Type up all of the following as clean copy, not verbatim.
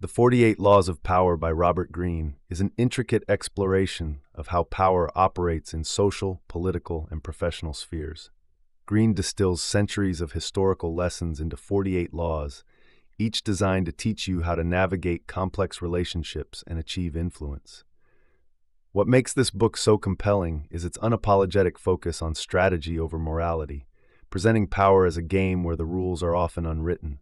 The 48 Laws of Power by Robert Greene is an intricate exploration of how power operates in social, political, and professional spheres. Greene distills centuries of historical lessons into 48 laws, each designed to teach you how to navigate complex relationships and achieve influence. What makes this book so compelling is its unapologetic focus on strategy over morality, presenting power as a game where the rules are often unwritten.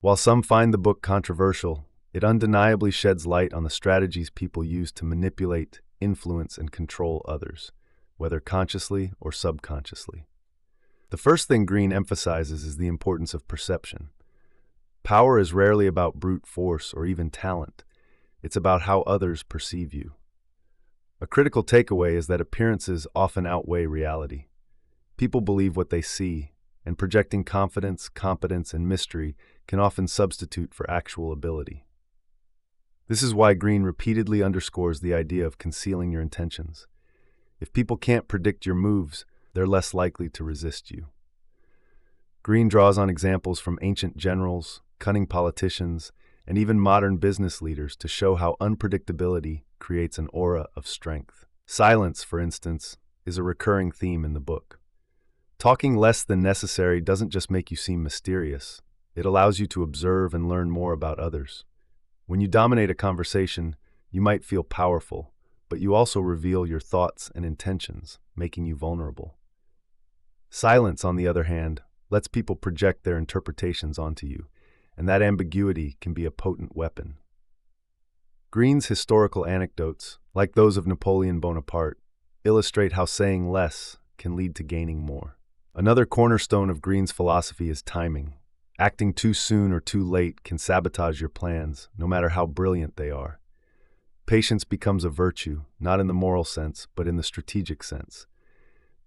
While some find the book controversial, it undeniably sheds light on the strategies people use to manipulate, influence, and control others, whether consciously or subconsciously. The first thing Greene emphasizes is the importance of perception. Power is rarely about brute force or even talent. It's about how others perceive you. A critical takeaway is that appearances often outweigh reality. People believe what they see, and projecting confidence, competence, and mystery can often substitute for actual ability. This is why Greene repeatedly underscores the idea of concealing your intentions. If people can't predict your moves, they're less likely to resist you. Greene draws on examples from ancient generals, cunning politicians, and even modern business leaders to show how unpredictability creates an aura of strength. Silence, for instance, is a recurring theme in the book. Talking less than necessary doesn't just make you seem mysterious. It allows you to observe and learn more about others. When you dominate a conversation, you might feel powerful, but you also reveal your thoughts and intentions, making you vulnerable. Silence, on the other hand, lets people project their interpretations onto you, and that ambiguity can be a potent weapon. Greene's historical anecdotes, like those of Napoleon Bonaparte, illustrate how saying less can lead to gaining more. Another cornerstone of Greene's philosophy is timing. Acting too soon or too late can sabotage your plans, no matter how brilliant they are. Patience becomes a virtue, not in the moral sense, but in the strategic sense.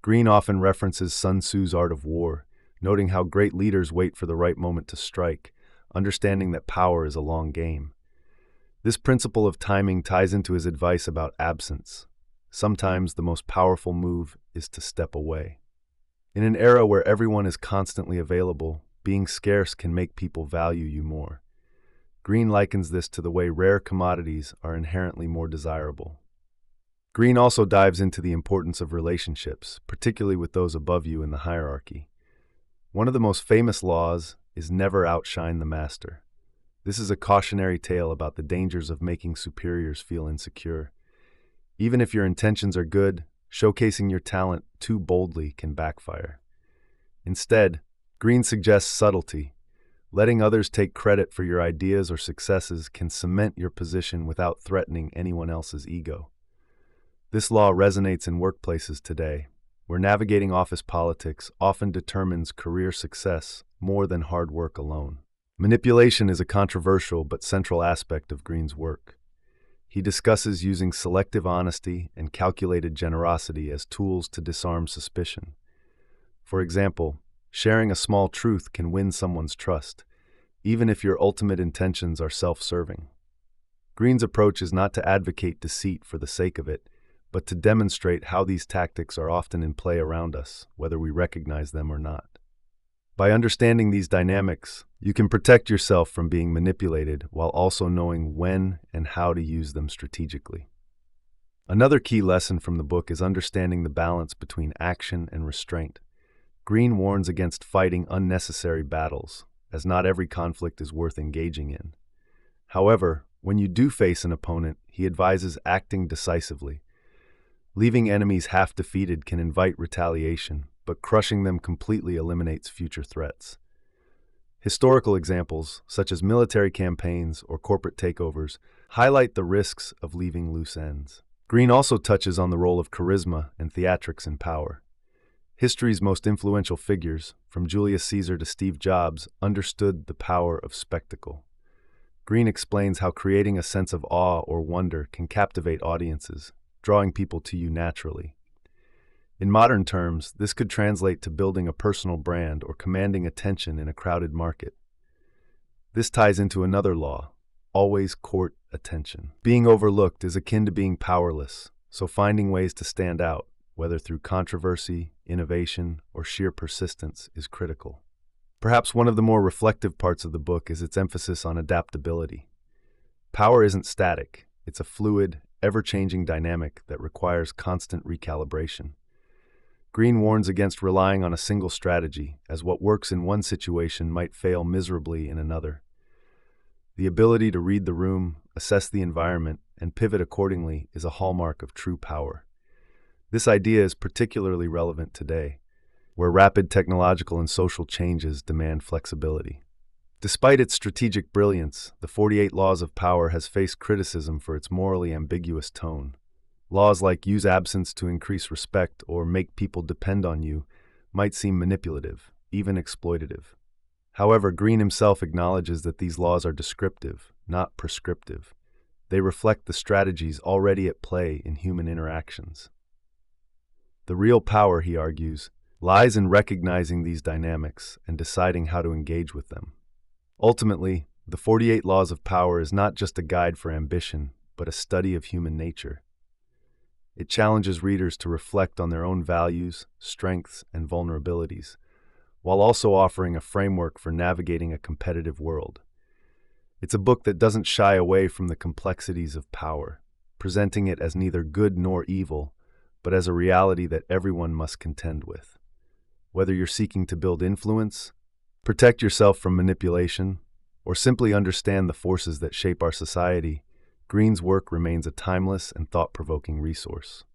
Greene often references Sun Tzu's Art of War, noting how great leaders wait for the right moment to strike, understanding that power is a long game. This principle of timing ties into his advice about absence. Sometimes the most powerful move is to step away. In an era where everyone is constantly available, being scarce can make people value you more. Greene likens this to the way rare commodities are inherently more desirable. Greene also dives into the importance of relationships, particularly with those above you in the hierarchy. One of the most famous laws is never outshine the master. This is a cautionary tale about the dangers of making superiors feel insecure. Even if your intentions are good, showcasing your talent too boldly can backfire. Instead, Greene suggests subtlety. Letting others take credit for your ideas or successes can cement your position without threatening anyone else's ego. This law resonates in workplaces today, where navigating office politics often determines career success more than hard work alone. Manipulation is a controversial but central aspect of Greene's work. He discusses using selective honesty and calculated generosity as tools to disarm suspicion. For example, sharing a small truth can win someone's trust, even if your ultimate intentions are self-serving. Greene's approach is not to advocate deceit for the sake of it, but to demonstrate how these tactics are often in play around us, whether we recognize them or not. By understanding these dynamics, you can protect yourself from being manipulated while also knowing when and how to use them strategically. Another key lesson from the book is understanding the balance between action and restraint. Greene warns against fighting unnecessary battles, as not every conflict is worth engaging in. However, when you do face an opponent, he advises acting decisively. Leaving enemies half-defeated can invite retaliation, but crushing them completely eliminates future threats. Historical examples, such as military campaigns or corporate takeovers, highlight the risks of leaving loose ends. Greene also touches on the role of charisma and theatrics in power. History's most influential figures, from Julius Caesar to Steve Jobs, understood the power of spectacle. Greene explains how creating a sense of awe or wonder can captivate audiences, drawing people to you naturally. In modern terms, this could translate to building a personal brand or commanding attention in a crowded market. This ties into another law: always court attention. Being overlooked is akin to being powerless, so finding ways to stand out, whether through controversy, innovation, or sheer persistence, is critical. Perhaps one of the more reflective parts of the book is its emphasis on adaptability. Power isn't static, it's a fluid, ever-changing dynamic that requires constant recalibration. Greene warns against relying on a single strategy, as what works in one situation might fail miserably in another. The ability to read the room, assess the environment, and pivot accordingly is a hallmark of true power. This idea is particularly relevant today, where rapid technological and social changes demand flexibility. Despite its strategic brilliance, the 48 Laws of Power has faced criticism for its morally ambiguous tone. Laws like use absence to increase respect or make people depend on you might seem manipulative, even exploitative. However, Greene himself acknowledges that these laws are descriptive, not prescriptive. They reflect the strategies already at play in human interactions. The real power, he argues, lies in recognizing these dynamics and deciding how to engage with them. Ultimately, the 48 Laws of Power is not just a guide for ambition, but a study of human nature. It challenges readers to reflect on their own values, strengths, and vulnerabilities, while also offering a framework for navigating a competitive world. It's a book that doesn't shy away from the complexities of power, presenting it as neither good nor evil, but as a reality that everyone must contend with. Whether you're seeking to build influence, protect yourself from manipulation, or simply understand the forces that shape our society, Greene's work remains a timeless and thought-provoking resource.